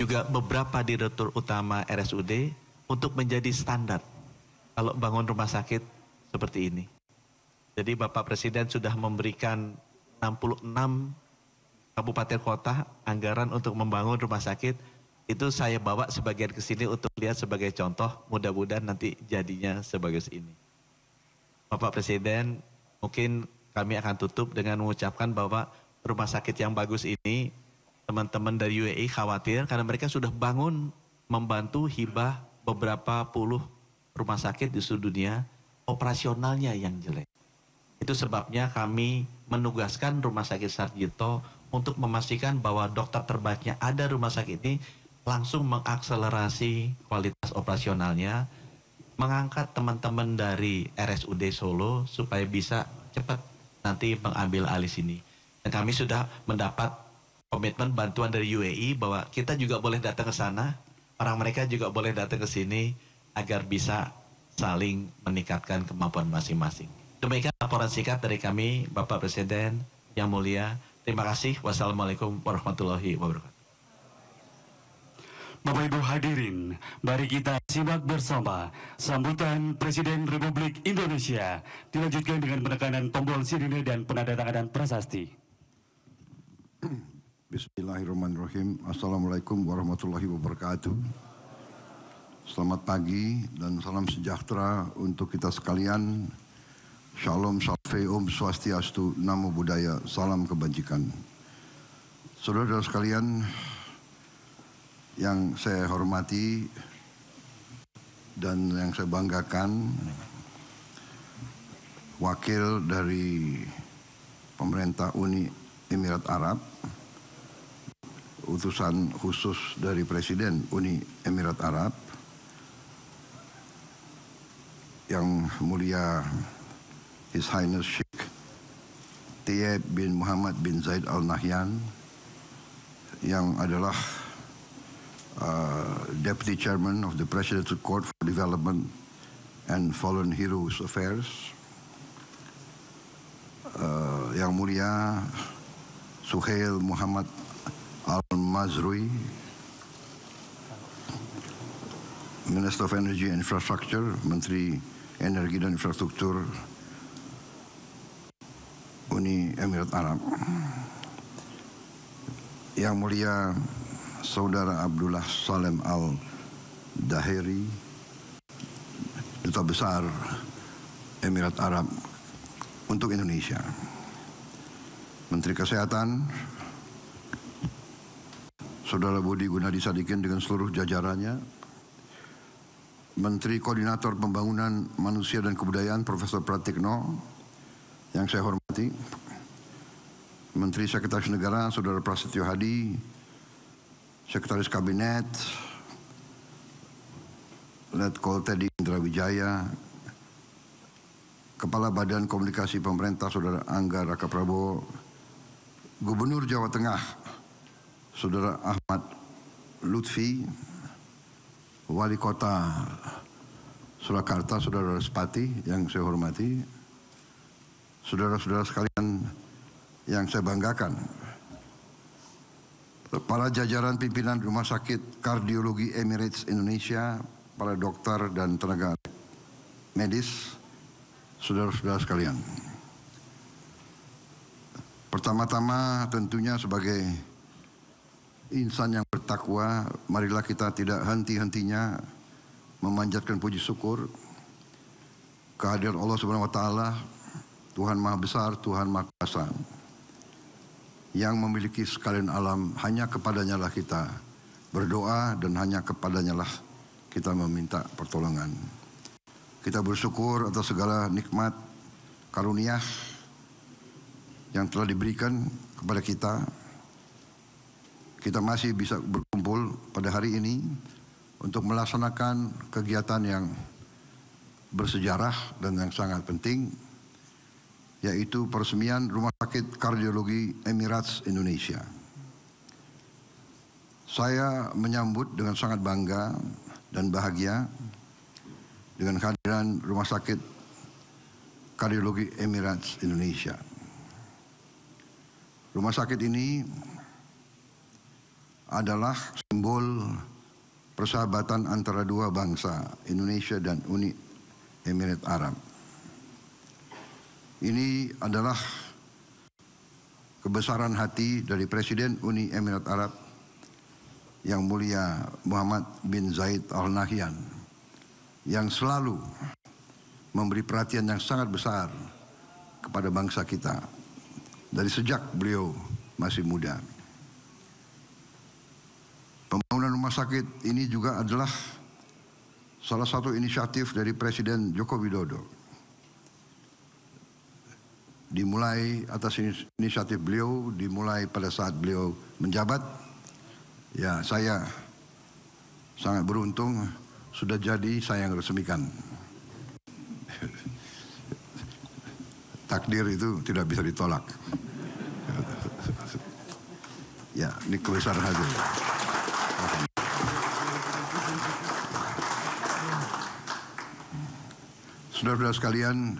juga beberapa direktur utama RSUD untuk menjadi standar kalau bangun rumah sakit seperti ini. Jadi Bapak Presiden sudah memberikan 66 kabupaten kota anggaran untuk membangun rumah sakit. Itu saya bawa sebagian ke sini untuk lihat sebagai contoh, mudah-mudahan nanti jadinya sebagus ini. Bapak Presiden, mungkin kami akan tutup dengan mengucapkan bahwa rumah sakit yang bagus ini, teman-teman dari UAE khawatir karena mereka sudah bangun membantu hibah beberapa puluh rumah sakit di seluruh dunia, operasionalnya yang jelek. Itu sebabnya kami menugaskan Rumah Sakit Sarjito untuk memastikan bahwa dokter terbaiknya ada rumah sakit ini, langsung mengakselerasi kualitas operasionalnya, mengangkat teman-teman dari RSUD Solo supaya bisa cepat nanti mengambil alih sini. Dan kami sudah mendapat komitmen bantuan dari UAE bahwa kita juga boleh datang ke sana, orang mereka juga boleh datang ke sini agar bisa saling meningkatkan kemampuan masing-masing. Demikian laporan singkat dari kami, Bapak Presiden yang mulia. Terima kasih. Wassalamualaikum warahmatullahi wabarakatuh. Bapak Ibu hadirin, mari kita simak bersama sambutan Presiden Republik Indonesia. Dilanjutkan dengan penekanan tombol sirine dan penandatanganan prasasti. Bismillahirrahmanirrahim. Assalamualaikum warahmatullahi wabarakatuh. Selamat pagi dan salam sejahtera untuk kita sekalian. Shalom, Om Swastiastu, Namo Buddhaya, salam kebajikan. Saudara-saudara sekalian yang saya hormati dan yang saya banggakan, wakil dari pemerintah Uni Emirat Arab, utusan khusus dari Presiden Uni Emirat Arab, yang mulia His Highness Sheikh Tayyib bin Muhammad bin Zaid Al Nahyan, yang adalah Deputy Chairman of the Presidential Court for Development and Fallen Heroes Affairs, yang mulia Suhail Muhammad Al-Mazrui, Minister of Energy and Infrastructure, Menteri Energi dan Infrastruktur Uni Emirat Arab, yang mulia Saudara Abdullah Salem Al-Dahiri, Duta Besar Emirat Arab untuk Indonesia, Menteri Kesehatan Saudara Budi Gunadi Sadikin dengan seluruh jajarannya, Menteri Koordinator Pembangunan Manusia dan Kebudayaan Profesor Pratikno yang saya hormati, Menteri Sekretaris Negara Saudara Prasetyo Hadi, Sekretaris Kabinet Letkol Teddy Indra Wijaya, Kepala Badan Komunikasi Pemerintah Saudara Angga Raka Prabowo, Gubernur Jawa Tengah Saudara Ahmad Lutfi, Wali Kota Surakarta Saudara Respati yang saya hormati, saudara-saudara sekalian yang saya banggakan, para jajaran pimpinan Rumah Sakit Kardiologi Emirates Indonesia, para dokter dan tenaga medis, saudara-saudara sekalian. Pertama-tama tentunya sebagai insan yang bertakwa, marilah kita tidak henti-hentinya memanjatkan puji syukur kehadiran Allah Subhanahu wa taala, Tuhan Maha Besar, Tuhan Maha Kuasa, yang memiliki sekalian alam. Hanya kepadanya lah kita berdoa dan hanya kepadanya lah kita meminta pertolongan. Kita bersyukur atas segala nikmat karunia yang telah diberikan kepada kita. Kita masih bisa berkumpul pada hari ini untuk melaksanakan kegiatan yang bersejarah dan yang sangat penting, yaitu peresmian Rumah Sakit Kardiologi Emirates Indonesia. Saya menyambut dengan sangat bangga dan bahagia dengan kehadiran Rumah Sakit Kardiologi Emirates Indonesia. Rumah sakit ini adalah simbol persahabatan antara dua bangsa, Indonesia dan Uni Emirat Arab. Ini adalah kebesaran hati dari Presiden Uni Emirat Arab Yang Mulia Muhammad bin Zayed Al Nahyan, yang selalu memberi perhatian yang sangat besar kepada bangsa kita dari sejak beliau masih muda. Pembangunan rumah sakit ini juga adalah salah satu inisiatif dari Presiden Joko Widodo. Dimulai atas inisiatif beliau, dimulai pada saat beliau menjabat. Ya, saya sangat beruntung sudah jadi saya yang resmikan. Takdir itu tidak bisa ditolak. Ya, ini kebesaran hati. Saudara-saudara sekalian,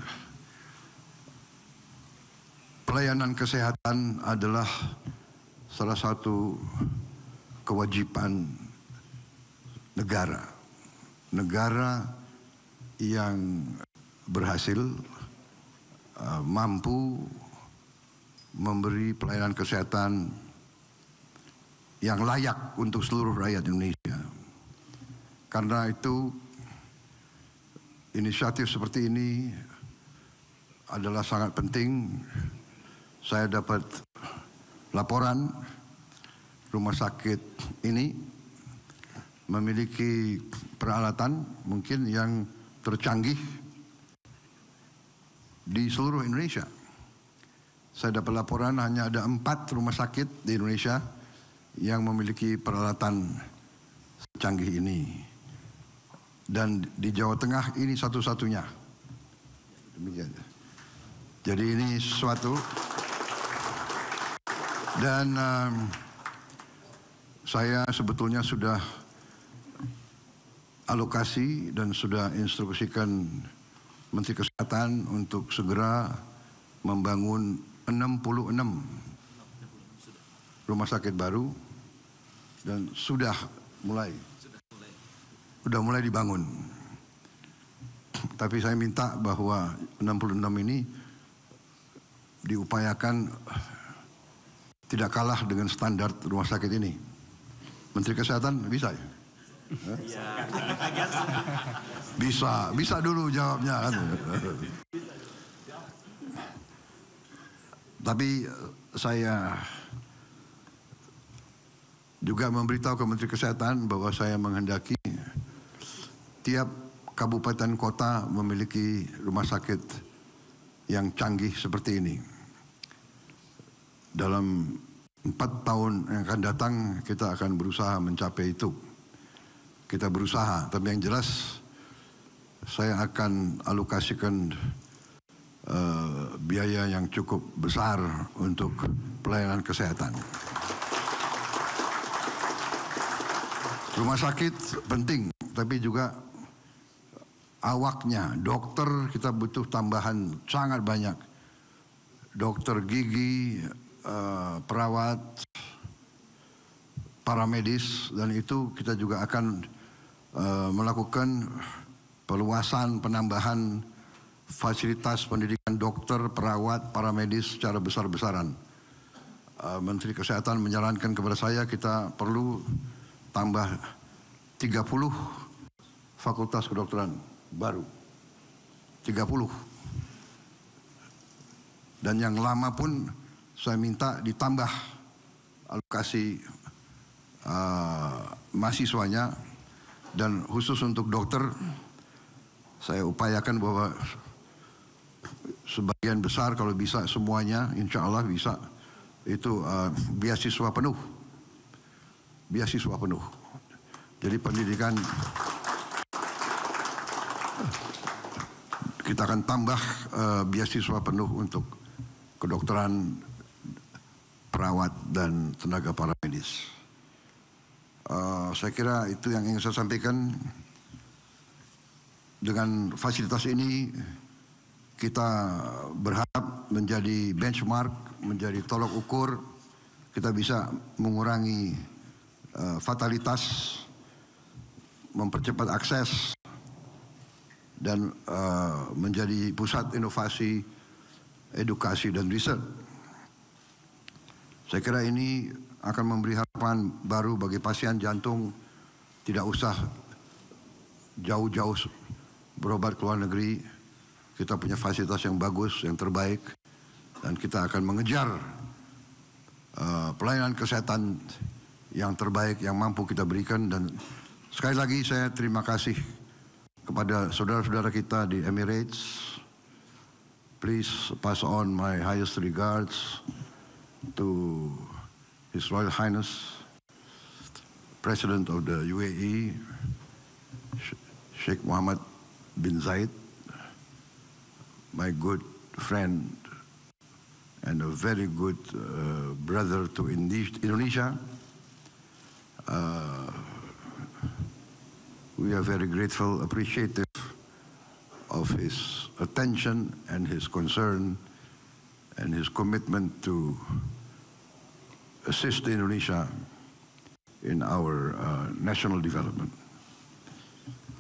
pelayanan kesehatan adalah salah satu kewajiban negara. Negara yang berhasil mampu memberi pelayanan kesehatan yang layak untuk seluruh rakyat Indonesia. Karena itu inisiatif seperti ini adalah sangat penting. Saya dapat laporan rumah sakit ini memiliki peralatan mungkin yang tercanggih di seluruh Indonesia. Saya dapat laporan hanya ada 4 rumah sakit di Indonesia yang memiliki peralatan secanggih ini. Dan di Jawa Tengah ini satu-satunya. Demikian. Jadi ini sesuatu. Dan saya sebetulnya sudah alokasi dan sudah instruksikan Menteri Kesehatan untuk segera membangun 66 rumah sakit baru dan sudah mulai dibangun. Tapi saya minta bahwa 66 ini diupayakan tidak kalah dengan standar rumah sakit ini. Menteri Kesehatan bisa ya? Bisa dulu jawabnya kan. Tapi saya juga memberitahu ke Menteri Kesehatan bahwa saya menghendaki tiap kabupaten kota memiliki rumah sakit yang canggih seperti ini. Dalam 4 tahun yang akan datang kita akan berusaha mencapai itu. Kita berusaha, tapi yang jelas saya akan alokasikan biaya yang cukup besar untuk pelayanan kesehatan. Rumah sakit penting, tapi juga awaknya, dokter kita butuh tambahan sangat banyak. Dokter gigi, perawat, paramedis, dan itu kita juga akan melakukan perluasan penambahan fasilitas pendidikan dokter, perawat, paramedis secara besar-besaran. Menteri Kesehatan menyarankan kepada saya kita perlu tambah 30 fakultas kedokteran baru. 30. Dan yang lama pun saya minta ditambah alokasi mahasiswanya, dan khusus untuk dokter saya upayakan bahwa sebagian besar kalau bisa semuanya, insya Allah bisa, itu beasiswa penuh. Beasiswa penuh. Jadi pendidikan kita akan tambah beasiswa penuh untuk kedokteran, perawat, dan tenaga paramedis. Saya kira itu yang ingin saya sampaikan. Dengan fasilitas ini kita berharap menjadi benchmark, menjadi tolok ukur. Kita bisa mengurangi fatalitas, mempercepat akses, dan menjadi pusat inovasi, edukasi, dan riset. Saya kira ini akan memberi harapan baru bagi pasien jantung, tidak usah jauh-jauh berobat ke luar negeri. Kita punya fasilitas yang bagus, yang terbaik, dan kita akan mengejar pelayanan kesehatan yang terbaik yang mampu kita berikan. Dan sekali lagi saya terima kasih kepada saudara-saudara kita di Emirates. Please pass on my highest regards to His Royal Highness President of the UAE, Sheikh Mohammed bin Zayed, my good friend and a very good brother to Indonesia. We are very grateful, appreciative of his attention and his concern and his commitment to assist Indonesia in our national development.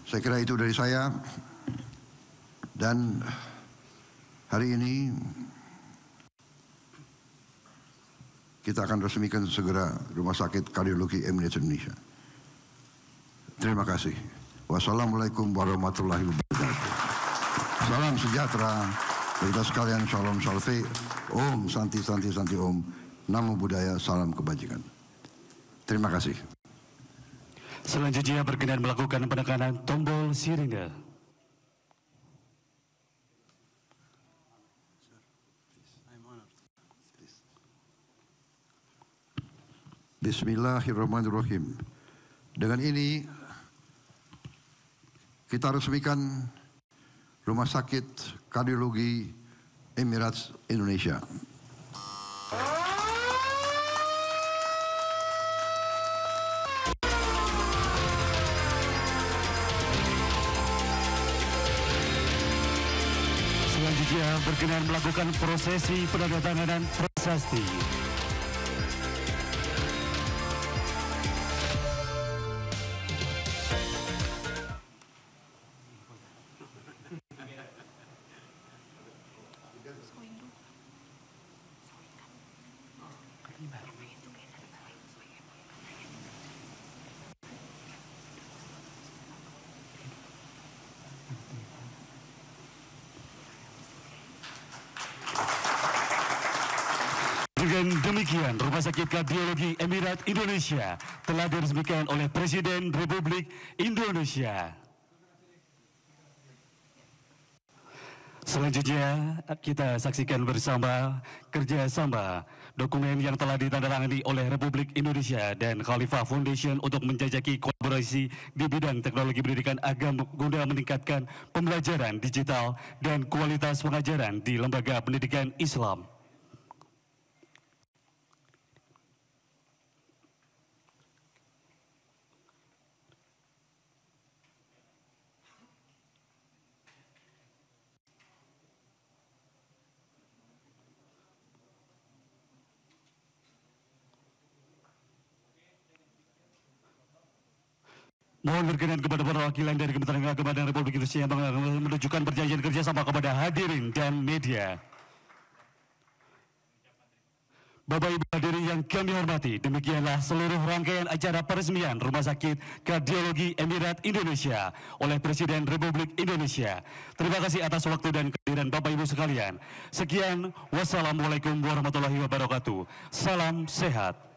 Saya kira itu dari saya, dan hari ini kita akan resmikan segera Rumah Sakit Kardiologi Emirates Indonesia. Terima kasih. Wassalamualaikum warahmatullahi wabarakatuh. Salam sejahtera kita sekalian, shalom salve, om santi santi santi om, namo buddhaya, salam kebajikan. Terima kasih. Selanjutnya berkenan melakukan penekanan tombol sirine. Bismillahirrahmanirrahim. Dengan ini kita resmikan Rumah Sakit Kardiologi Emirates Indonesia. Selanjutnya berkenan melakukan prosesi penandatanganan prasasti. Dengan demikian, Rumah Sakit Kardiologi Emirates Indonesia telah diresmikan oleh Presiden Republik Indonesia. Selanjutnya kita saksikan bersama kerjasama dokumen yang telah ditandatangani oleh Republik Indonesia dan Khalifah Foundation untuk menjajaki kolaborasi di bidang teknologi pendidikan agama guna meningkatkan pembelajaran digital dan kualitas pengajaran di lembaga pendidikan Islam. Mohon berkenan kepada perwakilan dari Kementerian Agama dan Republik Indonesia yang menunjukkan perjanjian kerjasama kepada hadirin dan media. Bapak Ibu hadirin yang kami hormati, demikianlah seluruh rangkaian acara peresmian Rumah Sakit Kardiologi Emirates Indonesia oleh Presiden Republik Indonesia. Terima kasih atas waktu dan kehadiran Bapak Ibu sekalian. Sekian, wassalamualaikum warahmatullahi wabarakatuh. Salam sehat.